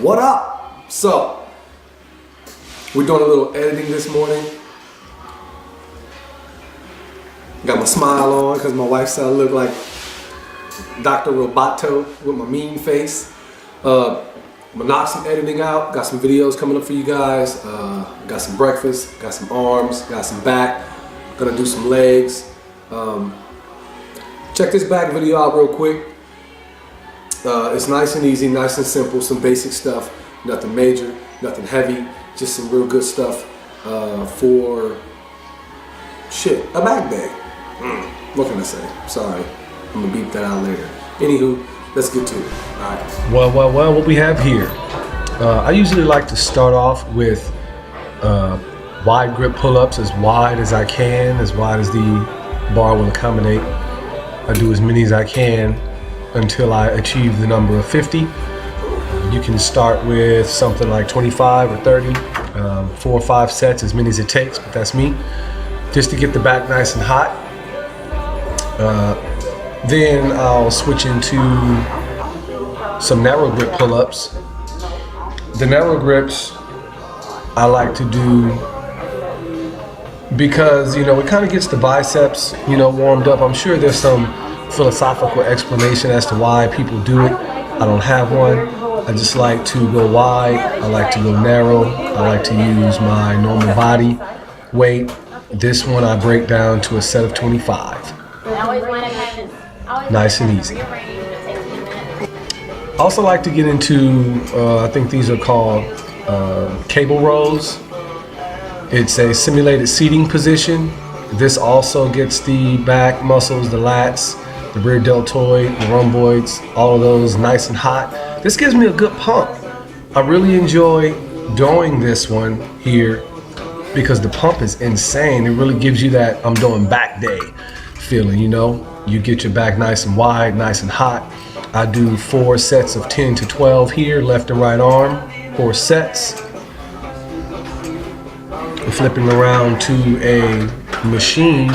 What up? So, we're doing a little editing this morning. Got my smile on because my wife said I look like Dr. Roboto with my mean face. I'm gonna knock some editing out. Got some videos coming up for you guys. Got some breakfast, got some arms, got some back. Gonna do some legs. Check this back video out real quick. It's nice and easy, nice and simple, some basic stuff. Nothing major, nothing heavy, just some real good stuff for a back day. What can I say? Sorry, I'm gonna beep that out later. Anywho, let's get to it. All right. Well, what we have here. I usually like to start off with wide grip pull-ups, as wide as I can, as wide as the bar will accommodate. I do as many as I can until I achieve the number of 50. You can start with something like 25 or 30, 4 or 5 sets, as many as it takes, but that's me, just to get the back nice and hot. Then I'll switch into some narrow grip pull-ups. The narrow grips I like to do because, it kind of gets the biceps, warmed up. I'm sure there's some philosophical explanation as to why people do it. I don't have one. I just like to go wide. I like to go narrow. I like to use my normal body weight. This one I break down to a set of 25. Nice and easy. I also like to get into, I think these are called cable rows. It's a simulated seating position. This also gets the back muscles, the lats, the rear deltoid, the rhomboids, all of those nice and hot. This gives me a good pump. I really enjoy doing this one here because the pump is insane. It really gives you that I'm doing back day feeling, You get your back nice and wide, nice and hot. I do 4 sets of 10 to 12 here, left and right arm, 4 sets. I'm flipping around to a machine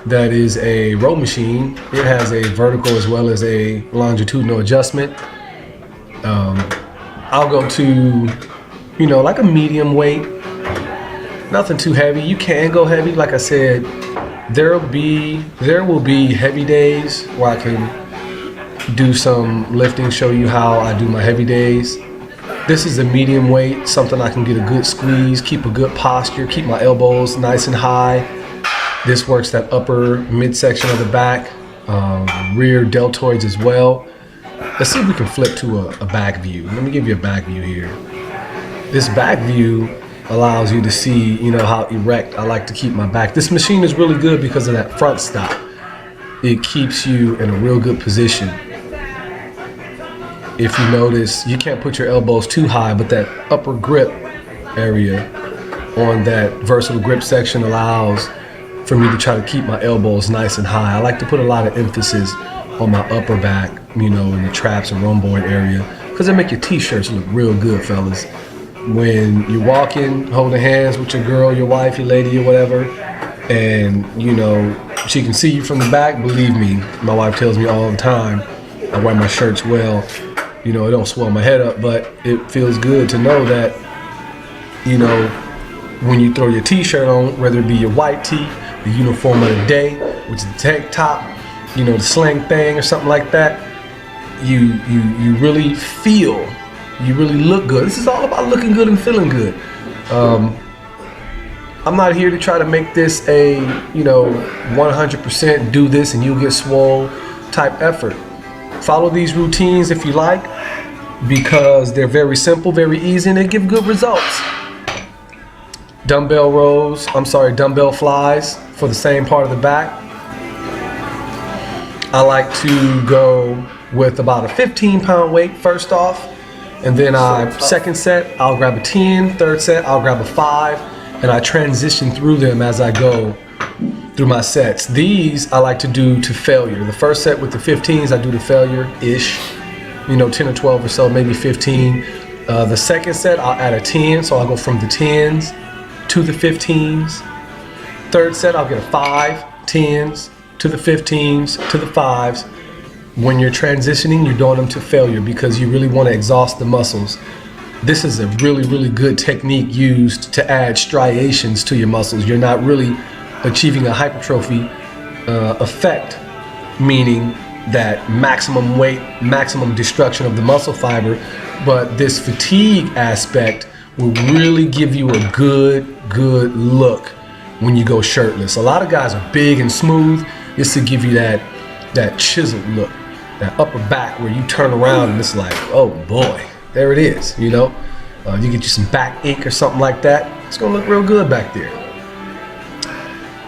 that is a row machine. It has a vertical as well as a longitudinal adjustment. I'll go to, like a medium weight, nothing too heavy. You can go heavy, like I said. There will be heavy days where I can do some lifting, show you how I do my heavy days. This is a medium weight, something I can get a good squeeze, keep a good posture, keep my elbows nice and high. This works that upper midsection of the back, rear deltoids as well. Let's see if we can flip to a back view. Let me give you a back view here. This back view allows you to see, how erect I like to keep my back. This machine is really good because of that front stop. It keeps you in a real good position. If you notice, you can't put your elbows too high, but that upper grip area on that versatile grip section allows for me to try to keep my elbows nice and high. I like to put a lot of emphasis on my upper back, in the traps and rhomboid area, because they make your t-shirts look real good, fellas. When you're walking, holding hands with your girl, your wife, your lady, or whatever, and she can see you from the back, believe me, my wife tells me all the time, I wear my shirts well, it don't swell my head up, but it feels good to know that, when you throw your t-shirt on, whether it be your white tee, the uniform of the day, which is the tank top, the sling thing or something like that, you really feel, you really look good. This is all about looking good and feeling good. I'm not here to try to make this a, 100% do this and you'll get swole type effort. Follow these routines if you like, because they're very simple, very easy, and they give good results. Dumbbell flies for the same part of the back. I like to go with about a 15-pound weight first off, and then second set, I'll grab a 10, third set, I'll grab a 5, and I transition through them as I go through my sets. These I like to do to failure. The first set with the 15s, I do to failure-ish, 10 or 12 or so, maybe 15. The second set, I'll add a 10, so I'll go from the 10s to the 15s. Third set, I'll get a 5, 10s, to the 15s, to the 5s. when you're transitioning, you're doing them to failure because you really want to exhaust the muscles. This is a really, really good technique used to add striations to your muscles. You're not really achieving a hypertrophy effect, meaning that maximum weight, maximum destruction of the muscle fiber, but this fatigue aspect will really give you a good look when you go shirtless. A lot of guys are big and smooth. This to give you that chiseled look, that upper back where you turn around and it's like, oh boy, there it is, you know? You get you some back ink or something like that, it's gonna look real good back there.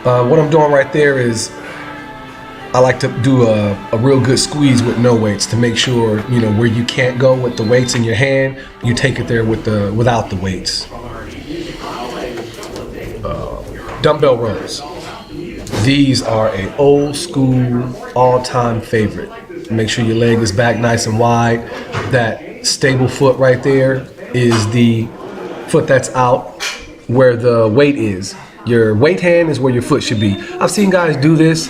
What I'm doing right there is I like to do a real good squeeze with no weights to make sure, you know, where you can't go with the weights in your hand, you take it there without the weights. Dumbbell rows. These are a old school, all-time favorite. Make sure your leg is back nice and wide. That stable foot right there is the foot that's out where the weight is. Your weight hand is where your foot should be. I've seen guys do this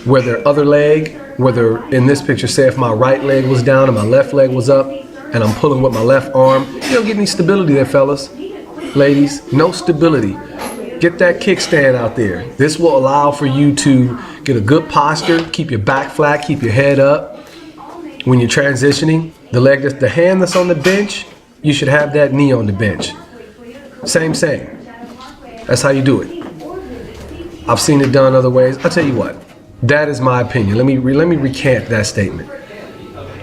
where their other leg, whether in this picture, say if my right leg was down and my left leg was up and I'm pulling with my left arm, you don't get any stability there, fellas. Ladies, no stability. Get that kickstand out there. This will allow for you to get a good posture, keep your back flat, keep your head up. When you're transitioning, the hand that's on the bench, you should have that knee on the bench. Same. That's how you do it. I've seen it done other ways. I'll tell you what, that is my opinion. Let me recant that statement.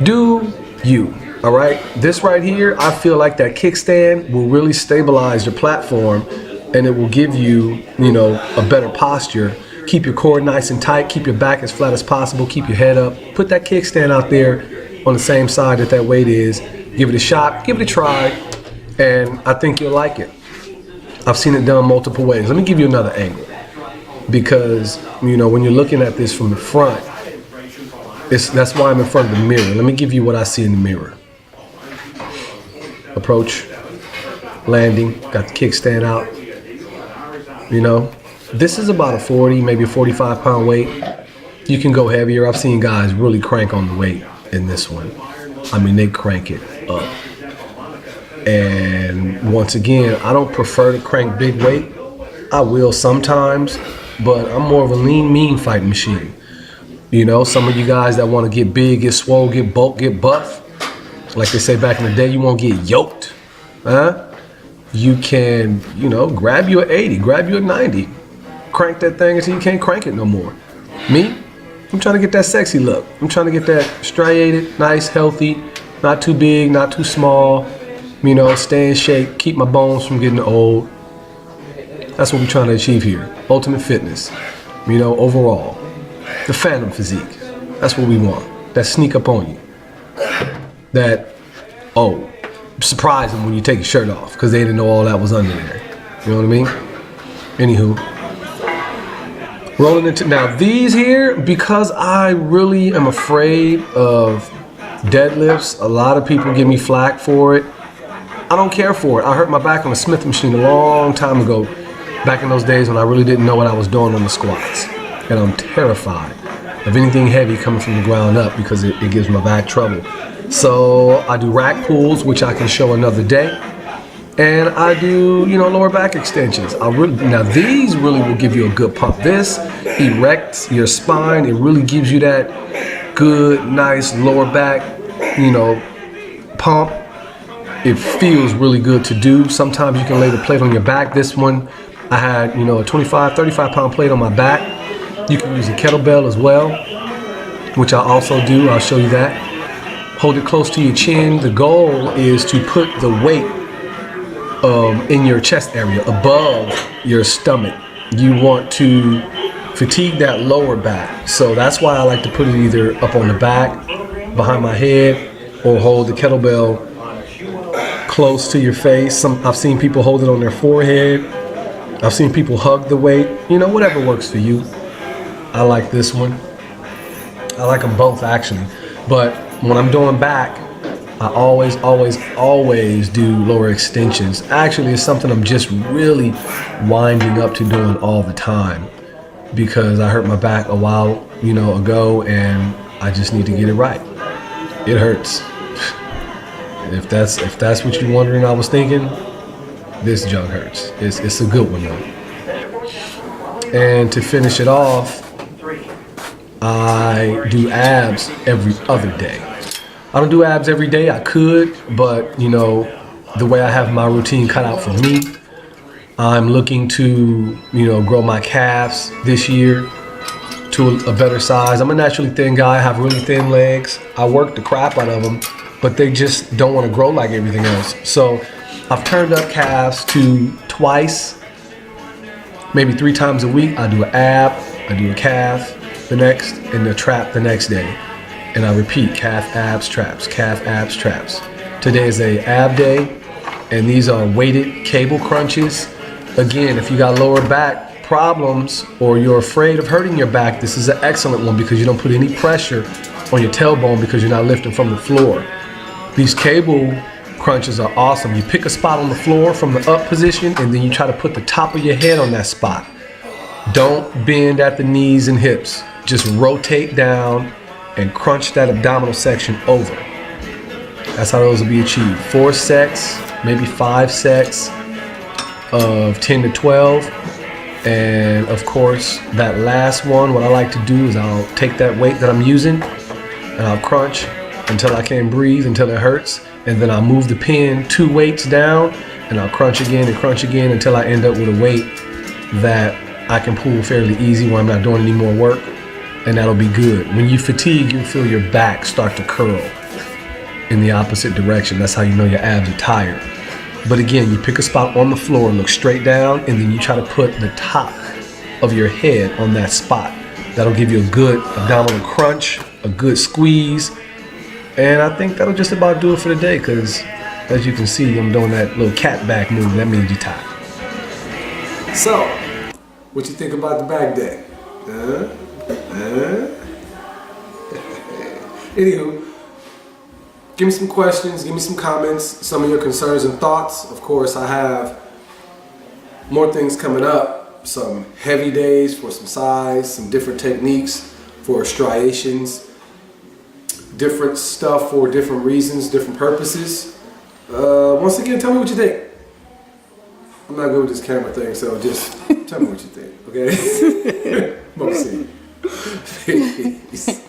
Do you, all right? This right here, I feel like that kickstand will really stabilize your platform and it will give you, you know, a better posture. Keep your core nice and tight, keep your back as flat as possible, keep your head up. Put that kickstand out there on the same side that weight is. Give it a shot, give it a try, and I think you'll like it. I've seen it done multiple ways. Let me give you another angle. Because, you know, when you're looking at this from the front, that's why I'm in front of the mirror. Let me give you what I see in the mirror. Approach, landing, got the kickstand out. You know, this is about a 40, maybe a 45 pound weight. You can go heavier. I've seen guys really crank on the weight in this one. I mean, they crank it up. And once again, I don't prefer to crank big weight. I will sometimes, but I'm more of a lean, mean fighting machine. You know, some of you guys that want to get big, get swole, get bulk, get buff, like they say back in the day, you won't get yoked, huh? You can, you know, grab you at 80, grab you at 90, crank that thing until you can't crank it no more. Me, I'm trying to get that sexy look. I'm trying to get that striated, nice, healthy, not too big, not too small, you know, stay in shape, keep my bones from getting old. That's what we're trying to achieve here. Ultimate fitness, you know, overall. The phantom physique, that's what we want. That sneak up on you. That, oh, surprise them when you take your shirt off because they didn't know all that was under there. You know what I mean? Anywho, rolling into, now these here, because I really am afraid of deadlifts, a lot of people give me flack for it. I don't care for it. I hurt my back on a Smith machine a long time ago, back in those days when I really didn't know what I was doing on the squats. And I'm terrified of anything heavy coming from the ground up because it gives my back trouble. So I do rack pulls, which I can show another day. And I do, you know, lower back extensions. Now these really will give you a good pump. This erects your spine. It really gives you that good, nice lower back, you know, pump. It feels really good to do. Sometimes you can lay the plate on your back. This one, I had, you know, a 25, 35 pound plate on my back. You can use a kettlebell as well, which I also do. I'll show you that. Hold it close to your chin. The goal is to put the weight in your chest area, above your stomach. You want to fatigue that lower back. So that's why I like to put it either up on the back, behind my head, or hold the kettlebell close to your face. I've seen people hold it on their forehead. I've seen people hug the weight. You know, whatever works for you. I like this one. I like them both actually. But when I'm doing back, I always do lower extensions. Actually, it's something I'm just really winding up to doing all the time because I hurt my back a while, you know, ago, and I just need to get it right. It hurts. If that's what you're wondering, I was thinking, this junk hurts. It's a good one though. And to finish it off, I do abs every other day. I don't do abs every day. I could, but you know, the way I have my routine cut out for me, I'm looking to, you know, grow my calves this year to a better size. I'm a naturally thin guy. I have really thin legs. I work the crap out of them, but they just don't want to grow like everything else. So I've turned up calves to twice, maybe 3 times a week. I do an ab, I do a calf the next, and a trap the next day. And I repeat, calf, abs, traps, calf, abs, traps. Today is a ab day, and these are weighted cable crunches. Again, if you got lower back problems or you're afraid of hurting your back, this is an excellent one because you don't put any pressure on your tailbone because you're not lifting from the floor. These cable crunches are awesome. You pick a spot on the floor from the up position, and then you try to put the top of your head on that spot. Don't bend at the knees and hips. Just rotate down and crunch that abdominal section over. That's how those will be achieved. 4 sets, maybe 5 sets of 10 to 12. And of course, that last one, what I like to do is I'll take that weight that I'm using and I'll crunch until I can't breathe, until it hurts. And then I'll move the pin 2 weights down and I'll crunch again until I end up with a weight that I can pull fairly easy where I'm not doing any more work. And that'll be good. When you fatigue, you'll feel your back start to curl in the opposite direction. That's how you know your abs are tired. But again, you pick a spot on the floor, look straight down, and then you try to put the top of your head on that spot. That'll give you a good abdominal crunch, a good squeeze. And I think that'll just about do it for the day, because as you can see, I'm doing that little cat back move. That means you're tired. So, what you think about the BackDay? Anywho, give me some questions, give me some comments, some of your concerns and thoughts. Of course, I have more things coming up, some heavy days for some size, some different techniques for striations, different stuff for different reasons, different purposes. Once again, tell me what you think. I'm not good with this camera thing, so just tell me what you think, okay? We'll see. Peace.